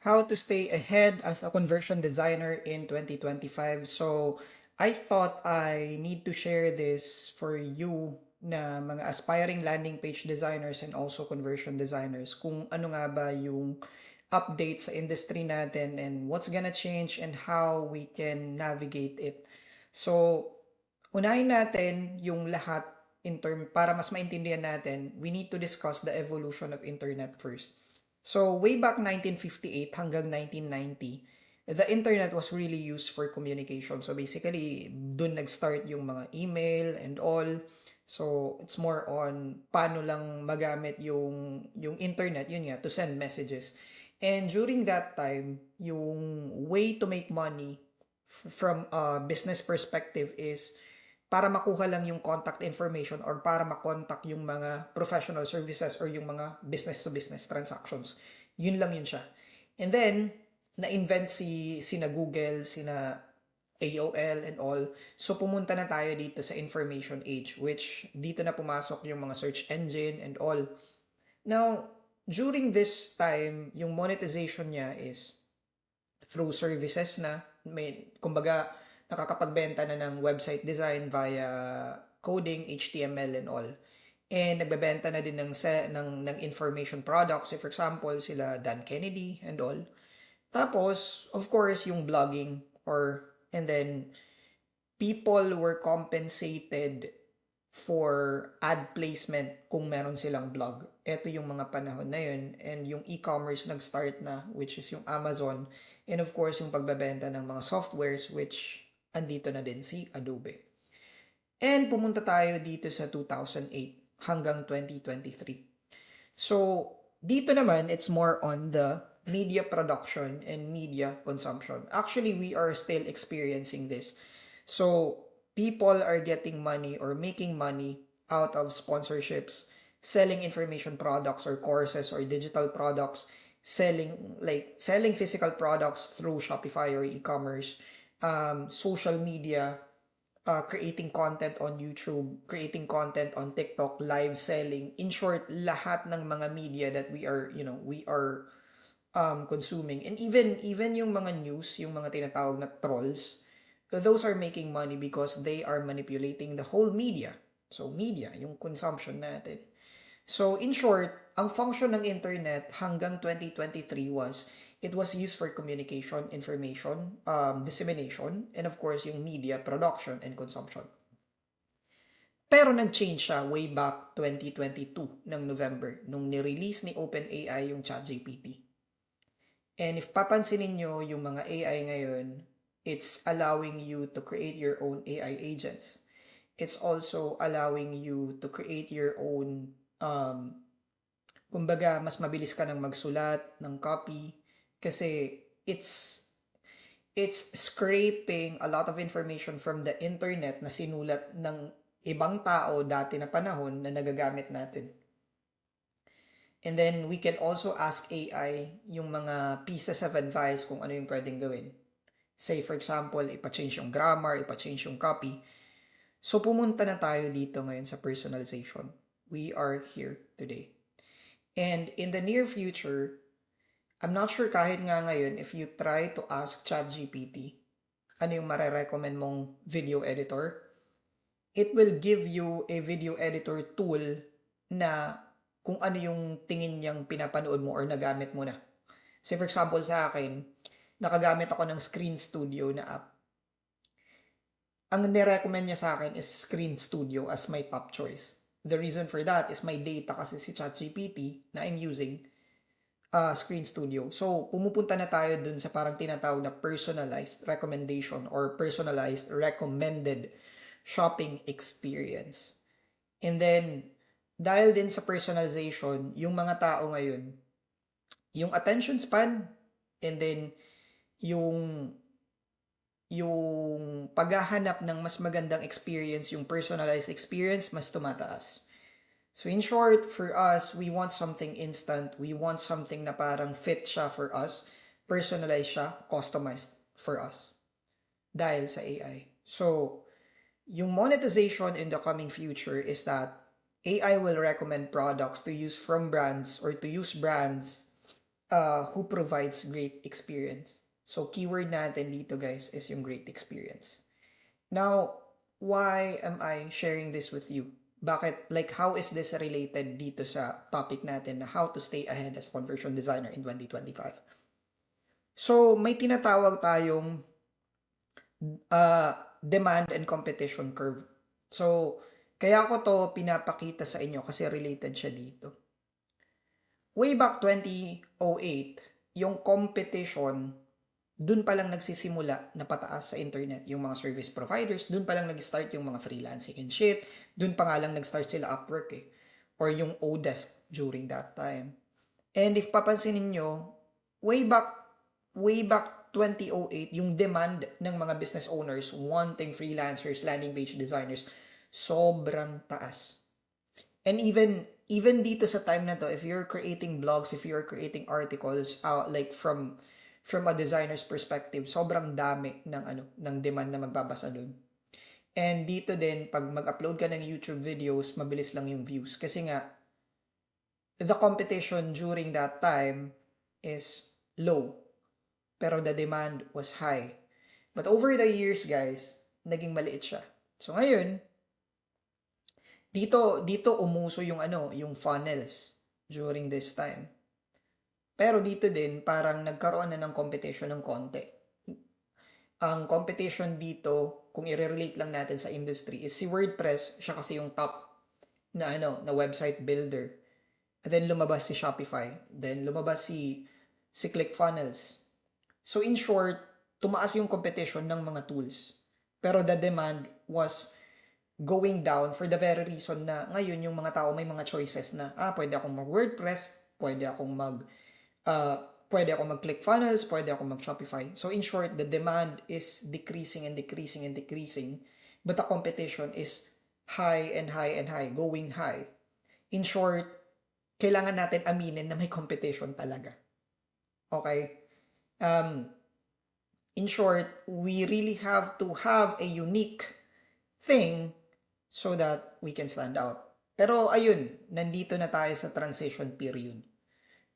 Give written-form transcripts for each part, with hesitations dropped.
how to stay ahead as a conversion designer in 2025. So, I thought I need to share this for you na mga aspiring landing page designers and also conversion designers kung ano nga ba yung update sa industry natin and what's gonna change and how we can navigate it. So, unahin natin yung lahat para mas maintindihan natin, we need to discuss the evolution of internet first. So, way back 1958 hanggang 1990, the internet was really used for communication. So, basically, dun nag-start yung mga email and all. So, it's more on paano lang magamit yung internet, yun nga, to send messages. And during that time, yung way to make money from a business perspective is para makuha lang yung contact information or para makontak yung mga professional services or yung mga business-to-business transactions. Yun lang yun siya. And then, na-invent sina Google, sina AOL and all. So, pumunta na tayo dito sa information age, which dito na pumasok yung mga search engine and all. Now, during this time, yung monetization niya is through services na. Kumbaga, nakakapagbenta na ng website design via coding, HTML and all. And nagbebenta na din ng information products. For example, sila Dan Kennedy and all. Tapos, of course, yung blogging and then people were compensated for ad placement kung meron silang blog. Ito yung mga panahon na yun. And yung e-commerce nag-start na, which is yung Amazon. And of course, yung pagbebenta ng mga softwares, which andito na din si Adobe. And pumunta tayo dito sa 2008 hanggang 2023. So, dito naman, it's more on the media production and media consumption. Actually, we are still experiencing this. So, people are getting money or making money out of sponsorships, selling information products or courses or digital products, selling physical products through Shopify or e-commerce, social media, creating content on YouTube, creating content on TikTok, live selling. In short, lahat ng mga media that we are consuming. And even yung mga news, yung mga tinatawag na trolls, those are making money because they are manipulating the whole media. So, media, yung consumption natin. So, in short, ang function ng internet hanggang 2023 it was used for communication, information, dissemination, and of course, yung media production and consumption. Pero nag-change siya way back 2022 ng November nung ni-release ni OpenAI yung ChatGPT. And if papansinin nyo yung mga AI ngayon, it's allowing you to create your own AI agents. It's also allowing you to create your own, kumbaga, mas mabilis ka nang magsulat ng copy kasi it's scraping a lot of information from the internet na sinulat ng ibang tao dati na panahon na nagagamit natin. And then, we can also ask AI yung mga pieces of advice kung ano yung pwedeng gawin. Say, for example, ipa-change yung grammar, ipa-change yung copy. So, pumunta na tayo dito ngayon sa personalization. We are here today. And in the near future, I'm not sure kahit nga ngayon, if you try to ask ChatGPT, ano yung marirecommend mong video editor, it will give you a video editor tool na kung ano yung tingin niyang pinapanood mo or nagamit mo na. Say for example sa akin, nakagamit ako ng Screen Studio na app. Ang nirecommend niya sa akin is Screen Studio as my top choice. The reason for that is my data kasi si ChatGPT na I'm using Screen Studio. So, pumupunta na tayo dun sa parang tinatawag na personalized recommendation or personalized recommended shopping experience. And then, dahil din sa personalization, yung mga tao ngayon, yung attention span, and then yung paghahanap ng mas magandang experience, yung personalized experience, mas tumataas. So in short, for us, we want something instant. We want something na parang fit siya for us, personalized siya, customized for us. Dahil sa AI. So, yung monetization in the coming future is that AI will recommend products to use from brands or to use brands who provides great experience. So keyword natin dito guys is yung great experience. Now, why am I sharing this with you? Bakit, like, how is this related dito sa topic natin na how to stay ahead as a conversion designer in 2025? So, may tinatawag tayong demand and competition curve. So, kaya ko to pinapakita sa inyo kasi related siya dito. Way back 2008, yung competition, dun pa lang nagsisimula na pataas sa internet yung mga service providers, dun pa lang nag-start yung mga freelancing and shit, dun pa nga lang nag-start sila Upwork or yung Odesk during that time. And if papansinin nyo, way back 2008, yung demand ng mga business owners wanting freelancers, landing page designers, sobrang taas. And even dito sa time na to, if you're creating blogs, if you're creating articles, like from a designer's perspective, sobrang dami ng demand na magbabasa dun. And dito din, pag mag-upload ka ng YouTube videos, mabilis lang yung views. Kasi nga, the competition during that time is low. Pero the demand was high. But over the years, guys, naging maliit siya. So ngayon, dito umuso yung funnels during this time. Pero dito din, parang nagkaroon na ng competition ng konti. Ang competition dito, kung i-relate lang natin sa industry, is si WordPress, siya kasi yung top na website builder. And then lumabas si Shopify. Then lumabas si ClickFunnels. So in short, tumaas yung competition ng mga tools. Pero the demand was going down for the very reason na ngayon yung mga tao may mga choices na pwede akong mag-WordPress, pwede akong mag-ClickFunnels, pwede akong mag-Shopify. So in short, the demand is decreasing and decreasing and decreasing, but the competition is high and high and high, going high. In short, kailangan natin aminin na may competition talaga. Okay? In short, we really have to have a unique thing so that we can stand out. Pero ayun, nandito na tayo sa transition period.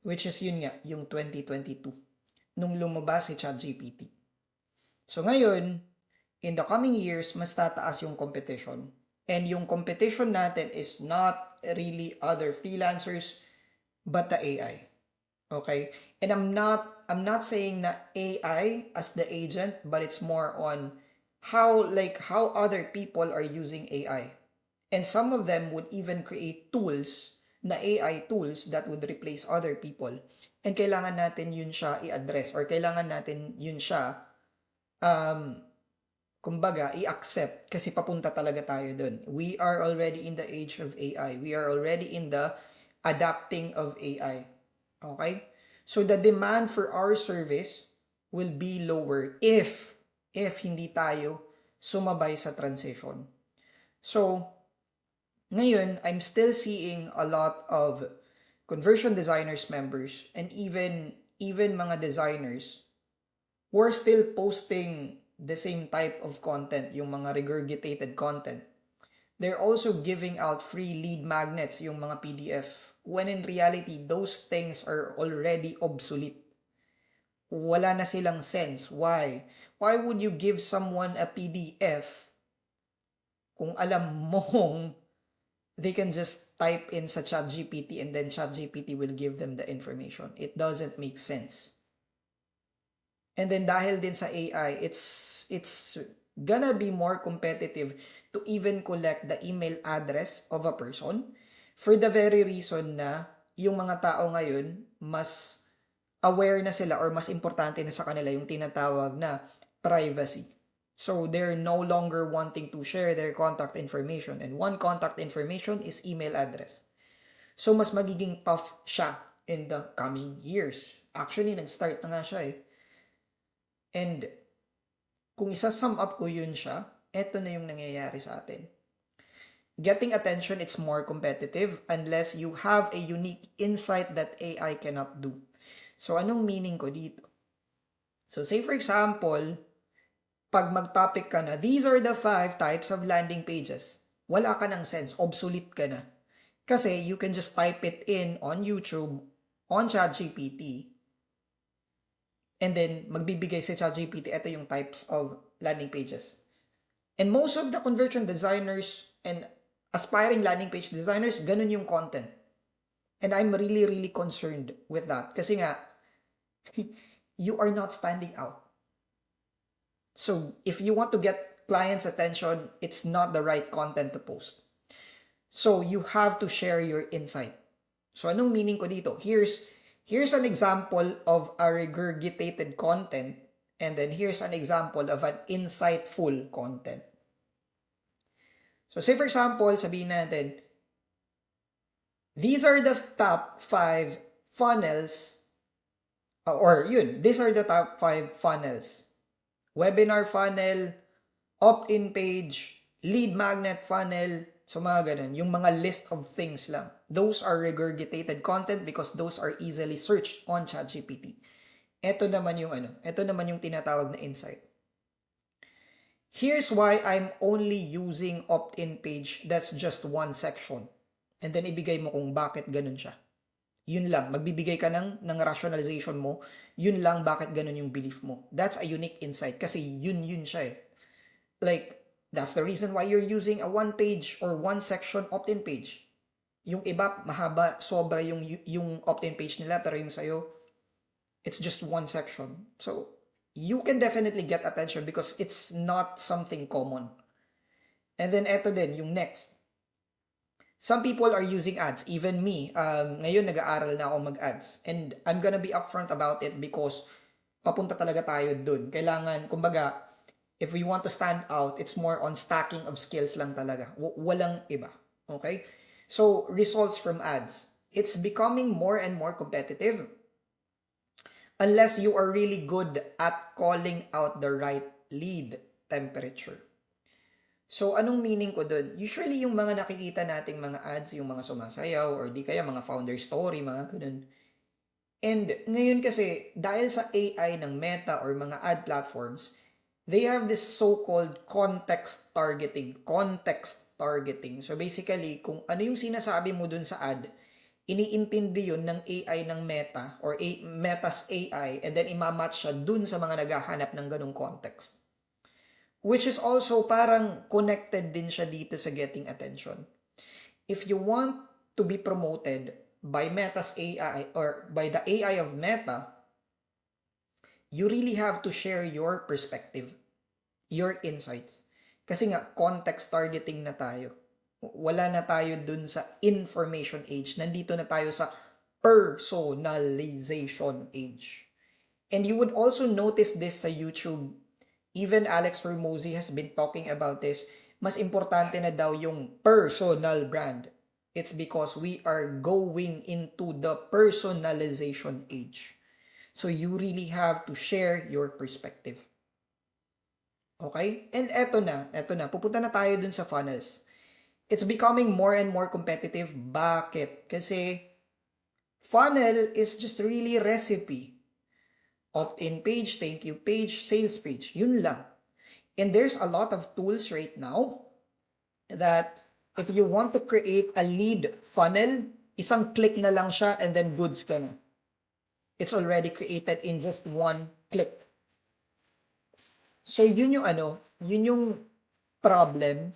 Which is yun nga, yung 2022. Nung lumabas si ChatGPT. So ngayon, in the coming years, mas tataas yung competition. And yung competition natin is not really other freelancers, but the AI. Okay? And I'm not saying na AI as the agent, but it's more on how other people are using AI. And some of them would even create tools na AI tools that would replace other people. And kailangan natin yun siya i-address or kailangan natin yun siya kumbaga i-accept kasi papunta talaga tayo dun. We are already in the age of AI. We are already in the adapting of AI. Okay? So the demand for our service will be lower if hindi tayo sumabay sa transition. So, ngayon, I'm still seeing a lot of conversion designers members and even mga designers who are still posting the same type of content, yung mga regurgitated content. They're also giving out free lead magnets, yung mga PDF, when in reality, those things are already obsolete. Wala na silang sense. Why? Why would you give someone a PDF kung alam mong they can just type in sa ChatGPT and then ChatGPT will give them the information? It doesn't make sense. And then dahil din sa AI, it's gonna be more competitive to even collect the email address of a person for the very reason na yung mga tao ngayon mas aware na sila or mas importante na sa kanila yung tinatawag na privacy. So they're no longer wanting to share their contact information, and one contact information is email address. So mas magiging tough siya in the coming years. Actually, nag-start na nga siya And kung isa-sum up ko yun siya, eto na yung nangyayari sa atin. Getting attention, it's more competitive unless you have a unique insight that AI cannot do. So, anong meaning ko dito? So, say for example, pag mag-topic ka na, these are the 5 types of landing pages. Wala ka ng sense, obsolete ka na. Kasi you can just type it in on YouTube, on ChatGPT, And then, magbibigay si ChatGPT, ito yung types of landing pages. And most of the conversion designers and aspiring landing page designers, ganun yung content. And I'm really, really concerned with that. Kasi nga, you are not standing out. So, if you want to get clients' attention, it's not the right content to post. So, you have to share your insight. So, anong meaning ko dito? Here's an example of a regurgitated content, and then here's an example of an insightful content. So, say for example, sabihin natin, these are the top 5 funnels, these are the top 5 funnels. Webinar funnel, opt-in page, lead magnet funnel, so mga ganun. Yung mga list of things lang. Those are regurgitated content because those are easily searched on ChatGPT. Ito naman yung tinatawag na insight. Here's why I'm only using opt-in page that's just one section. And then ibigay mo kung bakit ganun siya. Yun lang, magbibigay ka ng rationalization mo, yun lang bakit ganun yung belief mo. That's a unique insight kasi yun siya eh. Like, that's the reason why you're using a one page or one section opt-in page. Yung iba, mahaba, sobra yung opt-in page nila, pero yung sa'yo, it's just one section. So, you can definitely get attention because it's not something common. And then, eto din, yung next. Some people are using ads, even me. Ngayon, nag-aaral na ako mag-ads. And I'm gonna be upfront about it because papunta talaga tayo dun. Kailangan, kumbaga, if we want to stand out, it's more on stacking of skills lang talaga. Walang iba. Okay? So, results from ads. It's becoming more and more competitive unless you are really good at calling out the right lead temperature. So, anong meaning ko dun? Usually, yung mga nakikita nating mga ads, yung mga sumasayaw, or di kaya mga founder story, mga ganun. And ngayon kasi, dahil sa AI ng Meta or mga ad platforms, they have this so-called context targeting. Context targeting. So, basically, kung ano yung sinasabi mo dun sa ad, iniintindi yun ng AI ng Meta or Meta's AI and then imamatch siya dun sa mga naghahanap ng ganung context. Which is also parang connected din siya dito sa getting attention. If you want to be promoted by Meta's AI or by the AI of Meta, you really have to share your perspective, your insights. Kasi nga, context targeting na tayo. Wala na tayo dun sa information age. Nandito na tayo sa personalization age. And you would also notice this sa YouTube. Even Alex Hormozi has been talking about this. Mas importante na daw yung personal brand. It's because we are going into the personalization age. So you really have to share your perspective. Okay? And eto na. Pupunta na tayo dun sa funnels. It's becoming more and more competitive. Bakit? Kasi funnel is just really recipe. Opt-in page, thank you page, sales page. Yun lang. And there's a lot of tools right now that if you want to create a lead funnel, isang click na lang siya and then goods ka na. It's already created in just one click. So yun yung problem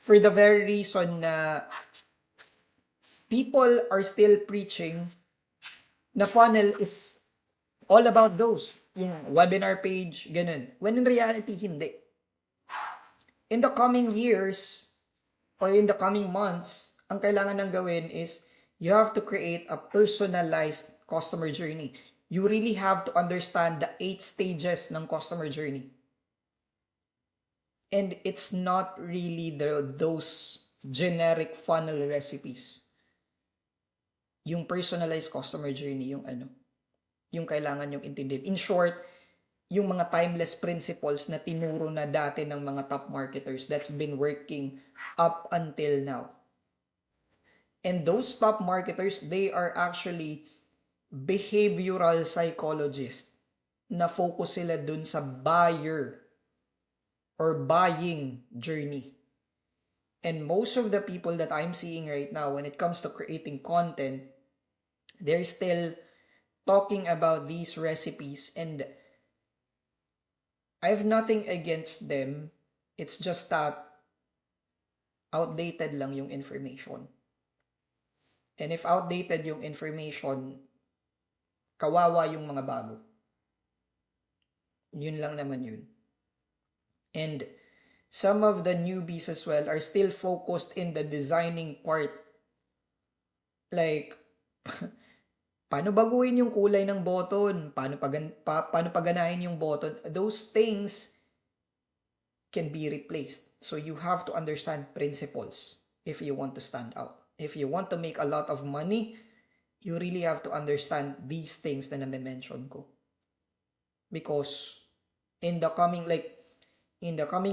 for the very reason na people are still preaching na funnel is all about those. Yung webinar page, ganun. When in reality, hindi. In the coming years, or in the coming months, ang kailangan nang gawin is, you have to create a personalized customer journey. You really have to understand the 8 stages ng customer journey. And it's not really those generic funnel recipes. Yung personalized customer journey, yung kailangan yung intindihin. In short, yung mga timeless principles na tinuro na dati ng mga top marketers that's been working up until now. And those top marketers, they are actually behavioral psychologists na focus sila dun sa buyer or buying journey. And most of the people that I'm seeing right now when it comes to creating content, they're still talking about these recipes, and I have nothing against them. It's just that outdated lang yung information. And if outdated yung information, kawawa yung mga bago. Yun lang naman yun. And some of the newbies as well are still focused in the designing part. Like, paano baguhin yung kulay ng button? Paano paganahin yung button? Those things can be replaced. So you have to understand principles if you want to stand out. If you want to make a lot of money, you really have to understand these things na na-mention ko. Because in the coming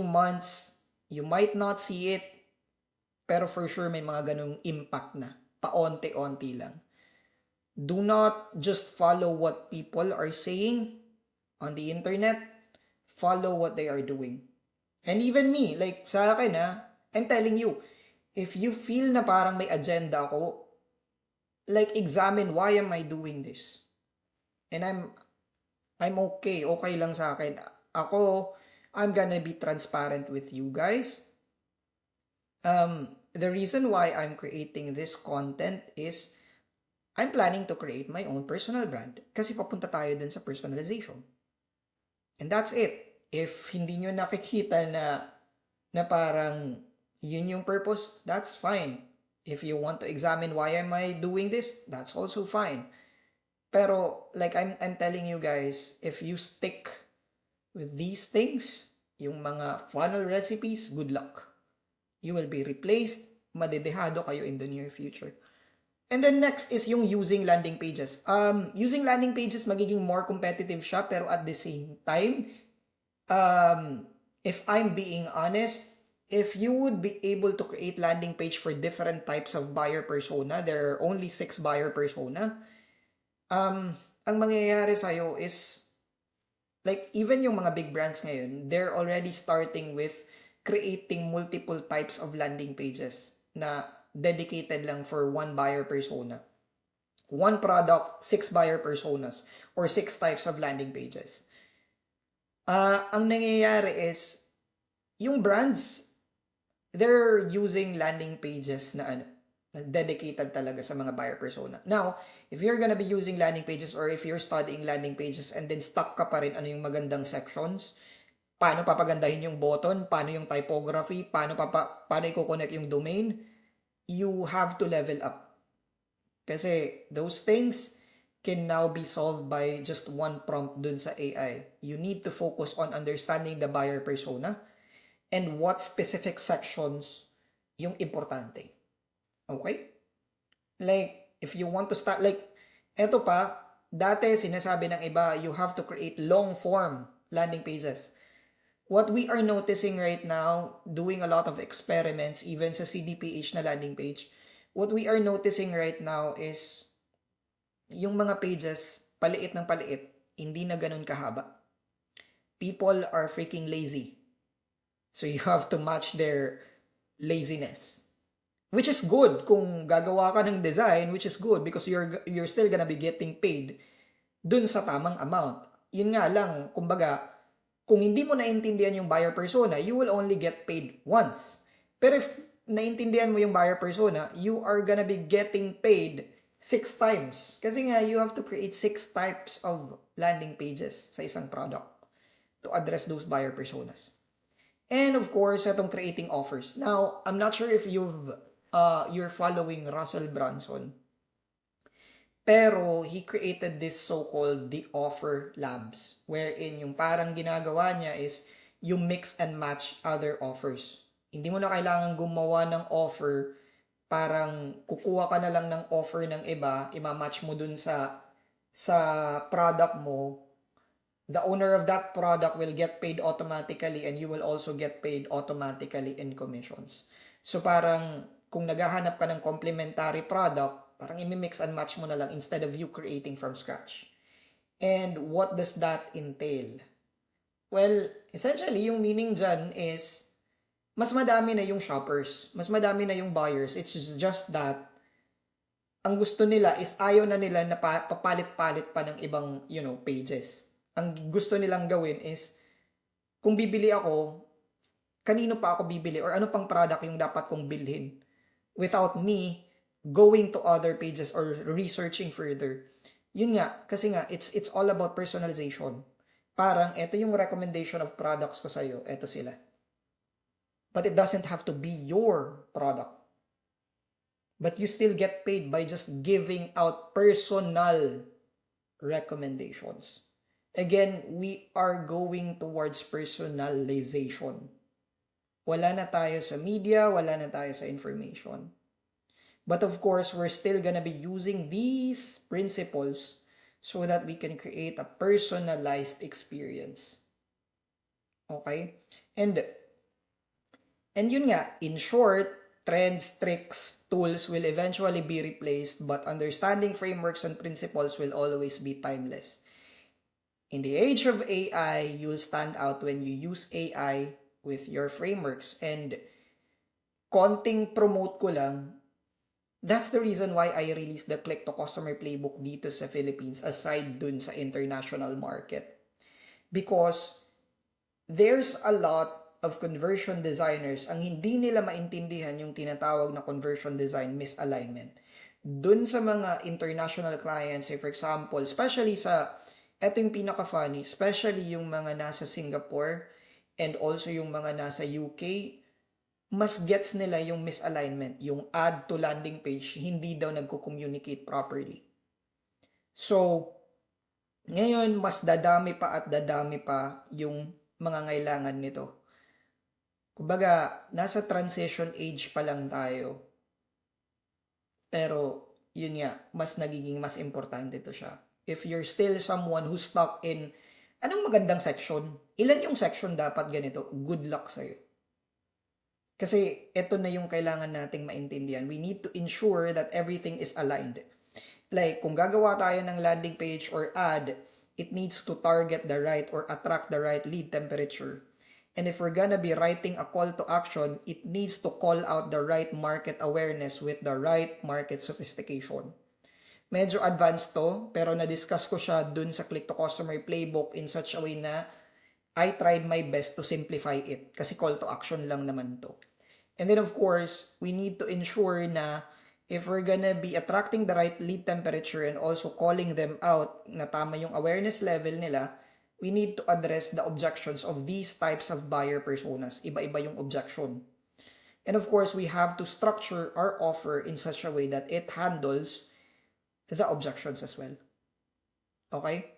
months, you might not see it, pero for sure may mga ganung impact na. Paonti-onti lang. Do not just follow what people are saying on the internet. Follow what they are doing. And even me, like sa akin I'm telling you, if you feel na parang may agenda ako, like examine why am I doing this? And I'm okay lang sa akin. I'm gonna be transparent with you guys. The reason why I'm creating this content is I'm planning to create my own personal brand kasi papunta tayo dun sa personalization. And that's it. If hindi nyo nakikita na parang yun yung purpose, that's fine. If you want to examine why am I doing this, that's also fine. Pero like I'm telling you guys, if you stick with these things, yung mga funnel recipes, good luck. You will be replaced, madedehado kayo in the near future. And then next is yung using landing pages. Using landing pages, magiging more competitive siya, pero at the same time, if I'm being honest, if you would be able to create landing page for different types of buyer persona, there are only 6 buyer persona, ang mangyayari sa'yo is, like, even yung mga big brands ngayon, they're already starting with creating multiple types of landing pages na dedicated lang for one buyer persona. One product, 6 buyer personas, or 6 types of landing pages. Ang nangyayari is, yung brands, they're using landing pages na dedicated talaga sa mga buyer persona. Now, if you're gonna be using landing pages or if you're studying landing pages and then stuck ka pa rin ano yung magandang sections, paano papagandahin yung button, paano yung typography, paano i-connect yung domain, you have to level up. Kasi those things can now be solved by just one prompt dun sa AI. You need to focus on understanding the buyer persona and what specific sections yung importante. Okay? Like, if you want to start, like, eto pa, dati sinasabi ng iba, you have to create long form landing pages. What we are noticing right now, doing a lot of experiments, even sa CDPH na landing page, what we are noticing right now is, yung mga pages, paliit ng paliit, hindi na ganun kahaba. People are freaking lazy. So you have to match their laziness. Which is good kung gagawa ka ng design, which is good because you're still gonna be getting paid dun sa tamang amount. Yun nga lang, kumbaga, kung hindi mo naintindihan yung buyer persona, you will only get paid once. Pero if naintindihan mo yung buyer persona, you are gonna be getting paid 6 times. Kasi nga, you have to create 6 types of landing pages sa isang product to address those buyer personas. And of course, itong creating offers. Now, I'm not sure if you're following Russell Brunson. Pero he created this so-called The Offer Labs, wherein yung parang ginagawa niya is you mix and match other offers. Hindi mo na kailangan gumawa ng offer, parang kukuha ka na lang ng offer ng iba, imamatch mo dun sa product mo. The owner of that product will get paid automatically and you will also get paid automatically in commissions. So parang kung naghahanap ka ng complementary product, parang imi-mix and match mo na lang instead of you creating from scratch. And what does that entail? Well, essentially, yung meaning dyan is mas madami na yung shoppers, mas madami na yung buyers. It's just that Ang gusto nila is ayaw na nila na papalit-palit pa ng ibang, pages. Ang gusto nilang gawin is, kung bibili ako, kanino pa ako bibili or ano pang product yung dapat kong bilhin without me going to other pages or researching further. Yun nga, kasi nga, it's all about personalization. Parang, ito yung recommendation of products ko sa'yo, ito sila. But it doesn't have to be your product. But you still get paid by just giving out personal recommendations. Again, we are going towards personalization. Wala na tayo sa media, wala na tayo sa information. But of course, we're still gonna be using these principles so that we can create a personalized experience. Okay? And yun nga, in short, trends, tricks, tools will eventually be replaced, but understanding frameworks and principles will always be timeless. In the age of AI, you'll stand out when you use AI with your frameworks. And konting promote ko lang, that's the reason why I released the Click to Customer Playbook dito sa Philippines aside dun sa international market. Because there's a lot of conversion designers ang hindi nila maintindihan yung tinatawag na conversion design misalignment. Dun sa mga international clients, say for example, especially eto yung pinaka-funny, especially yung mga nasa Singapore and also yung mga nasa UK, mas gets nila yung misalignment, yung add to landing page, hindi daw nagko-communicate properly. So, ngayon, mas dadami pa at dadami pa yung mga ngailangan nito. Kumbaga, nasa transition age pa lang tayo. Pero, yun nga, mas nagiging mas importante to siya. If you're still someone who's stuck in, anong magandang section? Ilan yung section dapat ganito? Good luck sa'yo. Kasi, ito na yung kailangan nating maintindihan. We need to ensure that everything is aligned. Like, kung gagawa tayo ng landing page or ad, it needs to target the right or attract the right lead temperature. And if we're gonna be writing a call to action, it needs to call out the right market awareness with the right market sophistication. Medyo advanced to, pero na-discuss ko siya dun sa Click to Customer Playbook in such a way na I tried my best to simplify it kasi call to action lang naman to. And then of course, we need to ensure na if we're gonna be attracting the right lead temperature and also calling them out na tama yung awareness level nila, we need to address the objections of these types of buyer personas. Iba-iba yung objection. And of course, we have to structure our offer in such a way that it handles the objections as well. Okay?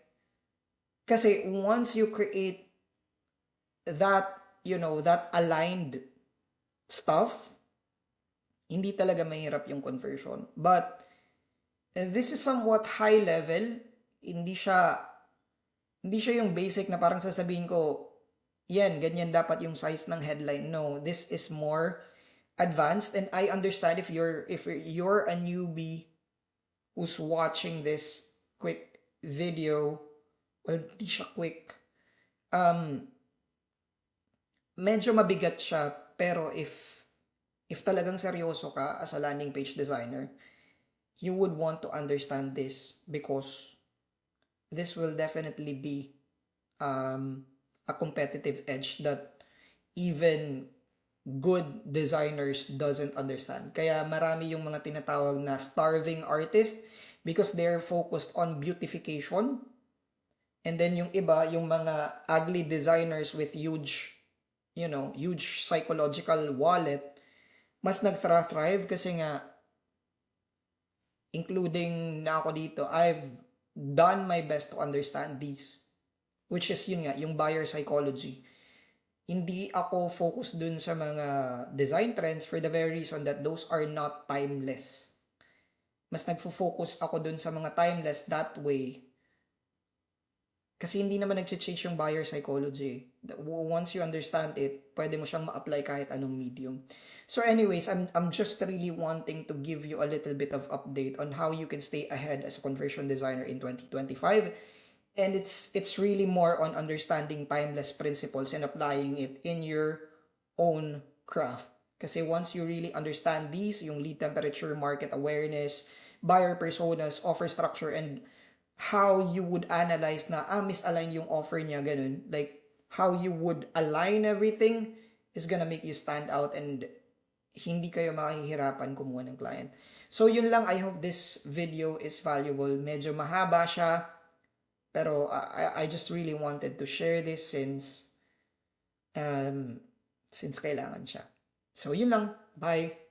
Kasi once you create that, that aligned stuff, hindi talaga mahirap yung conversion. But this is somewhat high level. Hindi siya yung basic na parang sasabihin ko, ganyan dapat yung size ng headline. No, this is more advanced, and I understand if you're a newbie who's watching this quick video, well, hindi siya quick. Medyo mabigat siya, pero if talagang seryoso ka as a landing page designer, you would want to understand this because this will definitely be a competitive edge that even good designers doesn't understand. Kaya marami yung mga tinatawag na starving artist because they're focused on beautification. And then yung iba, yung mga ugly designers with huge psychological wallet, mas nag-thrive kasi nga, including na ako dito, I've done my best to understand these. Which is yun nga, yung buyer psychology. Hindi ako focused dun sa mga design trends for the very reason that those are not timeless. Mas nagfo-focus ako dun sa mga timeless that way. Kasi hindi naman nag-change yung buyer psychology. Once you understand it, pwede mo siyang ma-apply kahit anong medium. So anyways, I'm just really wanting to give you a little bit of update on how you can stay ahead as a conversion designer in 2025. And it's really more on understanding timeless principles and applying it in your own craft. Kasi once you really understand these, yung lead temperature, market awareness, buyer personas, offer structure, and how you would analyze na, misalign yung offer niya, ganun. Like, how you would align everything is gonna make you stand out and hindi kayo makahihirapan kumuha ng client. So, yun lang. I hope this video is valuable. Medyo mahaba siya, pero I just really wanted to share this since kailangan siya. So, yun lang. Bye!